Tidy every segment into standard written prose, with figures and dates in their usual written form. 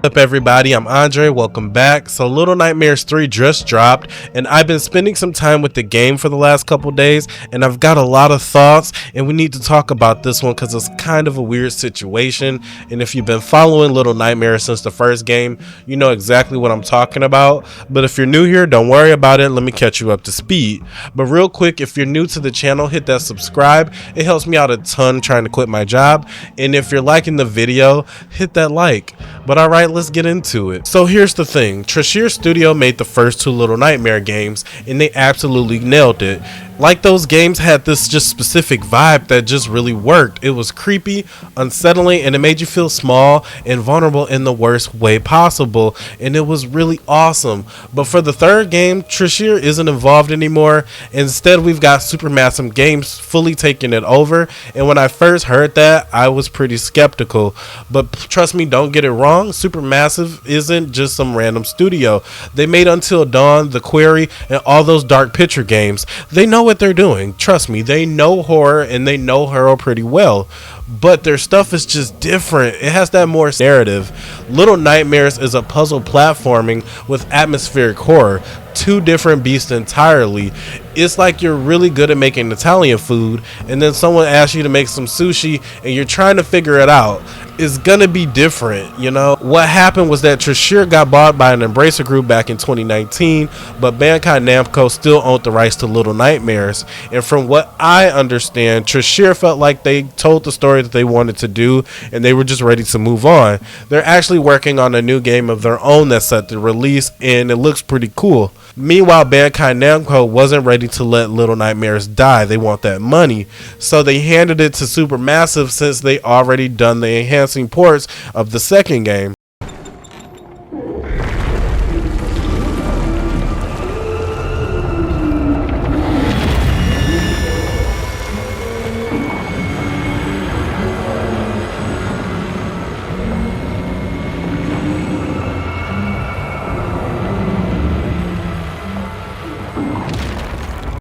Up everybody, I'm Andre, welcome back. So Little Nightmares 3 just dropped and I've been spending some time with the game for the last couple days and I've got a lot of thoughts and we need to talk about this one because it's kind of a weird situation, and if you've been following Little Nightmares since the first game, you know exactly what I'm talking about. But if you're new here, don't worry about it, let me catch you up to speed. But real quick, if you're new to the channel, hit that subscribe, it helps me out a ton trying to quit my job, and if you're liking the video, hit that like. But alright, let's get into it. So here's the thing, Trashir Studio made the first two Little Nightmare games and they absolutely nailed it. Like, those games had this just specific vibe that just really worked. It was creepy, unsettling, and it made you feel small and vulnerable in the worst way possible, and it was really awesome. But for the third game, Trashir isn't involved anymore. Instead, we've got Supermassive Games fully taking it over, and when I first heard that, I was pretty skeptical. But trust me, don't get it wrong, Supermassive isn't just some random studio. They made Until Dawn, The Quarry, and all those Dark Picture games. They know what they're doing. Trust me, they know horror and they know horror pretty well, but their stuff is just different. It has that more narrative. Little Nightmares is a puzzle platforming with atmospheric horror, two different beasts entirely. It's like you're really good at making Italian food and then someone asks you to make some sushi and you're trying to figure it out. It's gonna be different, you know. What happened was that Trashir got bought by an Embracer group back in 2019, but Bandai Namco still owned the rights to Little Nightmares, and from what I understand, Trashir felt like they told the story that they wanted to do and they were just ready to move on. They're actually working on a new game of their own that's set to release and it looks pretty cool. Meanwhile, Bandai Namco wasn't ready to let Little Nightmares die. They want that money, so they handed it to Supermassive since they already done the enhancing ports of the second game.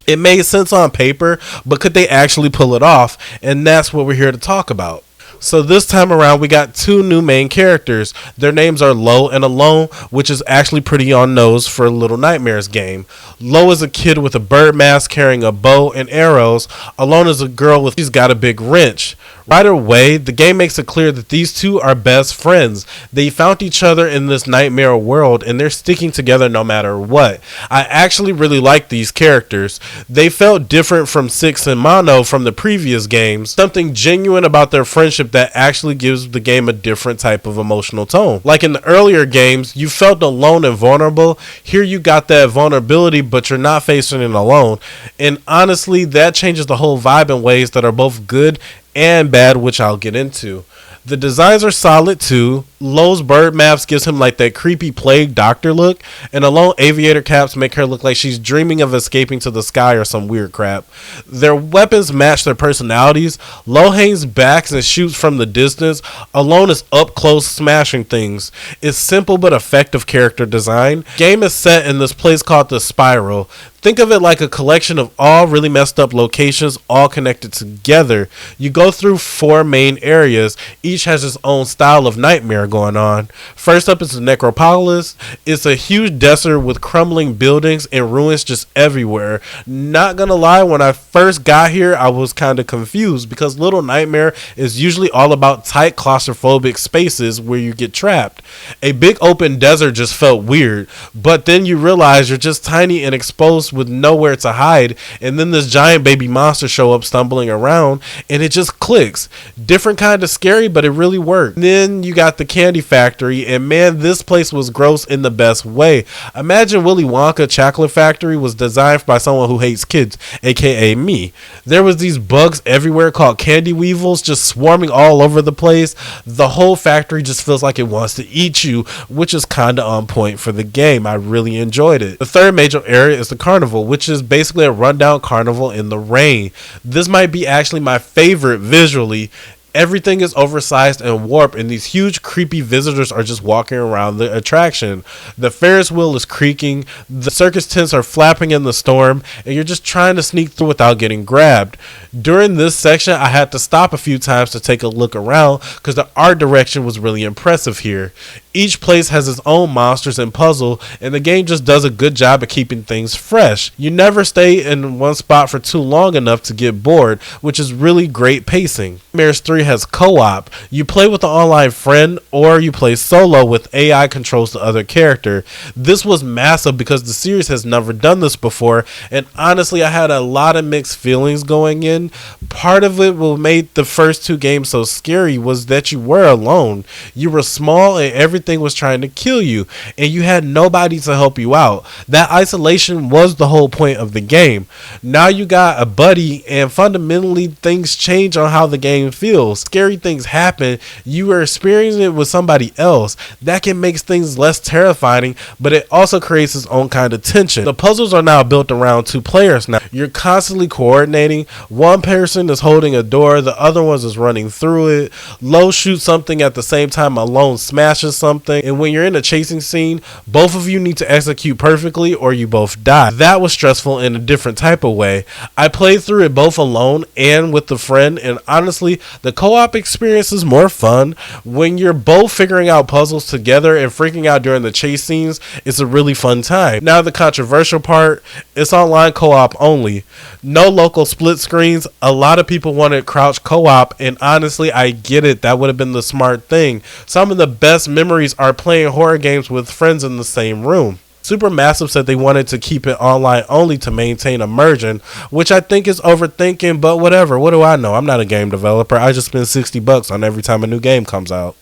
It made sense on paper, but could they actually pull it off? And that's what we're here to talk about. So this time around, we got two new main characters. Their names are Lo and Alone, which is actually pretty on nose for a Little Nightmares game. Lo is a kid with a bird mask carrying a bow and arrows. Alone is a girl with she's got a big wrench. Right away, the game makes it clear that these two are best friends. They found each other in this nightmare world and they're sticking together no matter what. I actually really like these characters. They felt different from Six and Mono from the previous games. Something genuine about their friendship that actually gives the game a different type of emotional tone. Like in the earlier games, you felt alone and vulnerable. Here you got that vulnerability, but you're not facing it alone. And honestly, that changes the whole vibe in ways that are both good and bad, which I'll get into. The designs are solid too. Lo's bird mask gives him like that creepy plague doctor look, and Alone aviator caps make her look like she's dreaming of escaping to the sky or some weird crap. Their weapons match their personalities. Lo hangs back and shoots from the distance. Alone is up close smashing things. It's simple but effective character design. Game is set in this place called the Spiral. Think of it like a collection of all really messed up locations all connected together. You go through four main areas. Each has its own style of nightmare going on. First up is the Necropolis. It's a huge desert with crumbling buildings and ruins just everywhere. Not gonna lie, when I first got here, I was kind of confused because Little Nightmare is usually all about tight claustrophobic spaces where you get trapped. A big open desert just felt weird, but then you realize you're just tiny and exposed with nowhere to hide, and then this giant baby monster show up stumbling around and it just clicks. Different kind of scary, but it really worked. Then you got the candy factory, and man, this place was gross in the best way. Imagine Willy Wonka chocolate factory was designed by someone who hates kids, aka me. There was these bugs everywhere called candy weevils just swarming all over the place. The whole factory just feels like it wants to eat you, which is kind of on point for the game. I really enjoyed it. The third major area is the carnival, which is basically a rundown carnival in the rain. This might be actually my favorite visually. Everything is oversized and warped, and these huge creepy visitors are just walking around the attraction. The Ferris wheel is creaking, the circus tents are flapping in the storm, and you're just trying to sneak through without getting grabbed. During this section, I had to stop a few times to take a look around because the art direction was really impressive here. Each place has its own monsters and puzzle, and the game just does a good job of keeping things fresh. You never stay in one spot for too long enough to get bored, which is really great pacing. Nightmares 3 has co-op. You play with an online friend or you play solo with AI controls the other character. This was massive because the series has never done this before, and honestly I had a lot of mixed feelings going in. Part of it what made the first two games so scary was that you were alone. You were small and everything was trying to kill you, and you had nobody to help you out. That isolation was the whole point of the game. Now you got a buddy, and fundamentally things change on how the game feels. Scary things happen, you are experiencing it with somebody else. That can make things less terrifying, but it also creates its own kind of tension. The puzzles are now built around two players now. You're constantly coordinating. One person is holding a door, the other one is running through it. Low shoots something at the same time Alone smashes something, and when you're in a chasing scene, both of you need to execute perfectly or you both die. That was stressful in a different type of way. I played through it both alone and with a friend, and honestly, the co-op experience is more fun. When you're both figuring out puzzles together and freaking out during the chase scenes, it's a really fun time. Now the controversial part, it's online co-op only. No local split screens. A lot of people wanted crouch co-op, and honestly, I get it. That would have been the smart thing. Some of the best memories are playing horror games with friends in the same room. Supermassive said they wanted to keep it online only to maintain immersion, which I think is overthinking, but whatever. What do I know? I'm not a game developer. I just spend $60 on every time a new game comes out.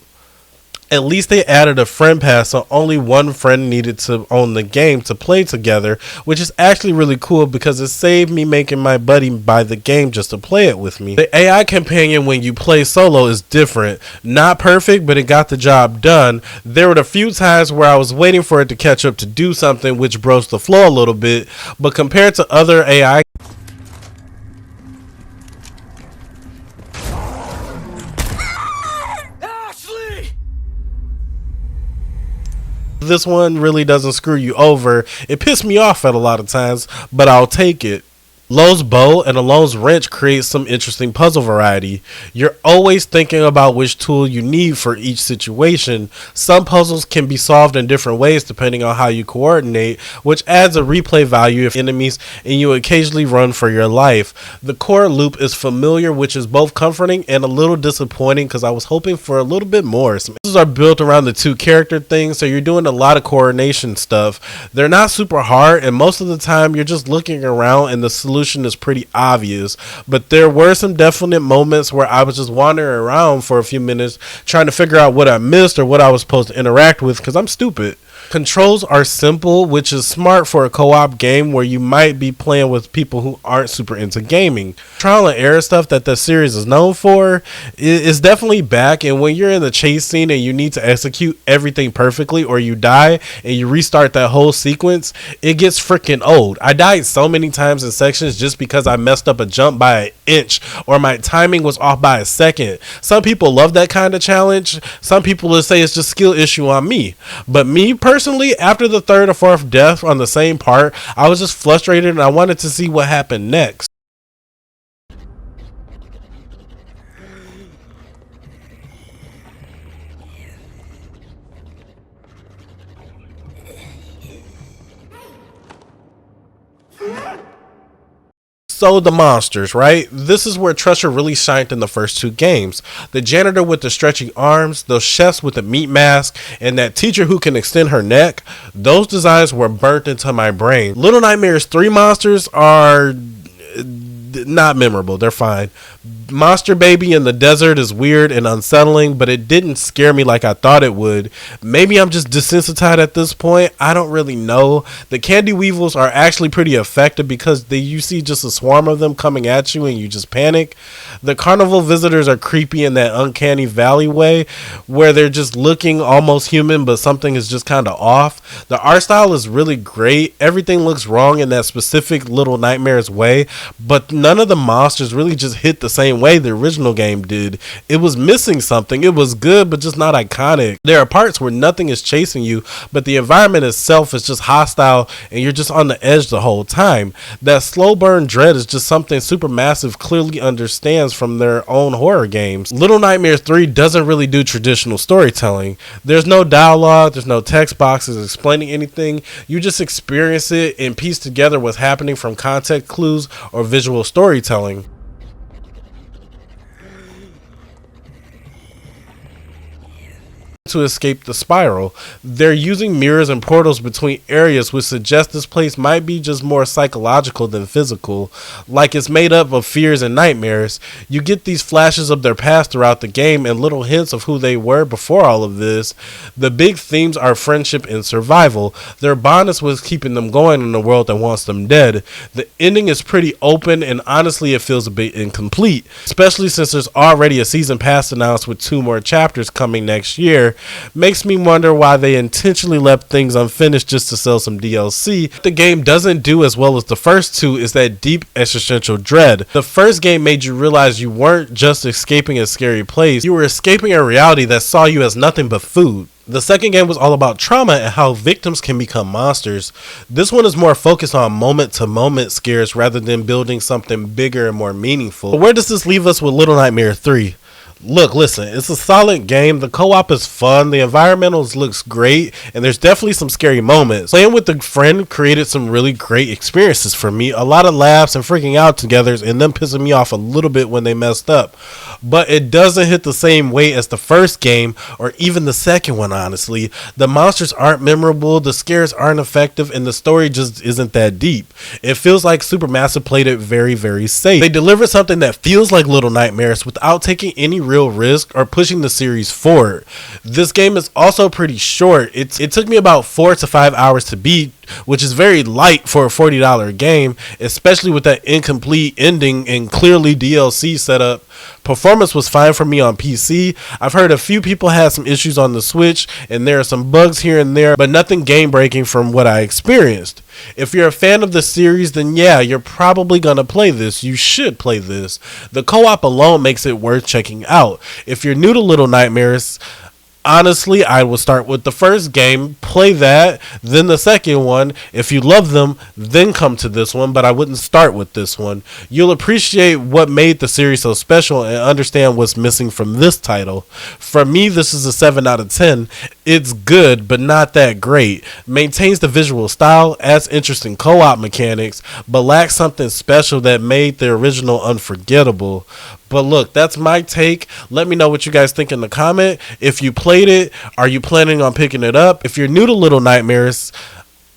At least they added a friend pass, so only one friend needed to own the game to play together, which is actually really cool because it saved me making my buddy buy the game just to play it with me. The AI companion when you play solo is different. Not perfect, but it got the job done. There were a few times where I was waiting for it to catch up to do something, which broke the flow a little bit, but compared to other AI, this one really doesn't screw you over. It pissed me off at a lot of times, but I'll take it. Lowe's bow and Alone's wrench creates some interesting puzzle variety. You're always thinking about which tool you need for each situation. Some puzzles can be solved in different ways depending on how you coordinate, which adds a replay value if enemies and you occasionally run for your life. The core loop is familiar, which is both comforting and a little disappointing because I was hoping for a little bit more. Some puzzles are built around the two character things, so you're doing a lot of coordination stuff. They're not super hard, and most of the time you're just looking around and the solution is pretty obvious, but there were some definite moments where I was just wandering around for a few minutes trying to figure out what I missed or what I was supposed to interact with because I'm stupid. Controls are simple, which is smart for a co-op game where you might be playing with people who aren't super into gaming. Trial and error stuff that the series is known for is definitely back, and when you're in the chase scene and you need to execute everything perfectly or you die and you restart that whole sequence, it gets freaking old. I died so many times in sections just because I messed up a jump by an inch or my timing was off by a second. Some people love that kind of challenge. Some people will say it's just skill issue on me, but me personally, after the third or fourth death on the same part, I was just frustrated and I wanted to see what happened next. So the monsters, right? This is where Treasure really shined in the first two games. The janitor with the stretchy arms, those chefs with the meat mask, and that teacher who can extend her neck, those designs were burnt into my brain. Little Nightmares 3 monsters are not memorable. They're fine. Monster Baby in the desert is weird and unsettling, but it didn't scare me like I thought it would. Maybe I'm just desensitized at this point. I don't really know. The Candy Weevils are actually pretty effective because you see just a swarm of them coming at you and you just panic. The carnival visitors are creepy in that uncanny valley way where they're just looking almost human, but something is just kind of off. The art style is really great. Everything looks wrong in that specific Little Nightmares way, but none of the monsters really just hit the same way the original game did. It was missing something. It was good, but just not iconic. There are parts where nothing is chasing you, but the environment itself is just hostile and you're just on the edge the whole time. That slow burn dread is just something Supermassive clearly understands from their own horror games. Little Nightmares 3 doesn't really do traditional storytelling. There's no dialogue, there's no text boxes explaining anything. You just experience it and piece together what's happening from context clues or visual storytelling. To escape the spiral, they're using mirrors and portals between areas, which suggests this place might be just more psychological than physical, like it's made up of fears and nightmares. You get these flashes of their past throughout the game and little hints of who they were before all of this. The big themes are friendship and survival. Their bond is what's keeping them going in a world that wants them dead. The ending is pretty open and honestly it feels a bit incomplete, especially since there's already a season pass announced with 2 more chapters coming next year. Makes me wonder why they intentionally left things unfinished just to sell some DLC. What the game doesn't do as well as the first 2 is that deep existential dread. The first game made you realize you weren't just escaping a scary place, you were escaping a reality that saw you as nothing but food. The second game was all about trauma and how victims can become monsters. This one is more focused on moment-to-moment scares rather than building something bigger and more meaningful. But where does this leave us with Little Nightmares 3? Look, listen, it's a solid game. The co-op is fun, the environmentals looks great, and there's definitely some scary moments. Playing with a friend created some really great experiences for me. A lot of laughs and freaking out together and them pissing me off a little bit when they messed up. But it doesn't hit the same weight as the first game or even the second one, honestly. The monsters aren't memorable, the scares aren't effective, and the story just isn't that deep. It feels like Supermassive played it very, very safe. They delivered something that feels like Little Nightmares without taking any real risk or pushing the series forward. This game is also pretty short. It took me about 4 to 5 hours to beat, which is very light for a $40 game, especially with that incomplete ending and clearly DLC setup. Performance was fine for me on PC. I've heard a few people had some issues on the Switch and there are some bugs here and there, but nothing game breaking from what I experienced. If you're a fan of the series, then yeah, you're probably gonna play this. You should play this. The co-op alone makes it worth checking out. If you're new to Little Nightmares, honestly, I would start with the first game, play that, then the second one. If you love them, then come to this one, but I wouldn't start with this one. You'll appreciate what made the series so special and understand what's missing from this title. For me, this is a 7 out of 10. It's good, but not that great. Maintains the visual style, adds interesting co-op mechanics, but lacks something special that made the original unforgettable. But look, that's my take. Let me know what you guys think in the comment. If you played it, are you planning on picking it up? If you're new to Little Nightmares,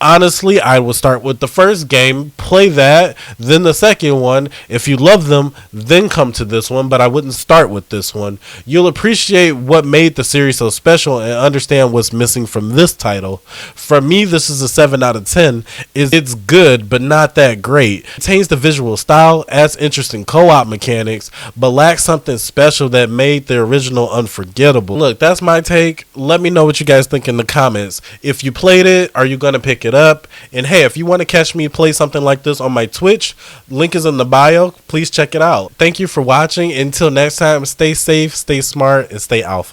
honestly, I would start with the first game, play that, then the second one. If you love them, then come to this one, but I wouldn't start with this one. You'll appreciate what made the series so special and understand what's missing from this title. For me, this is a 7 out of 10. It's good, but not that great. Contains the visual style, adds interesting co-op mechanics, but lacks something special that made the original unforgettable. Look, that's my take. Let me know what you guys think in the comments. If you played it, are you going to pick it up? And hey, if you want to catch me play something like this on my Twitch, link is in the bio. Please check it out. Thank you for watching. Until next time, stay safe, stay smart, and stay alpha.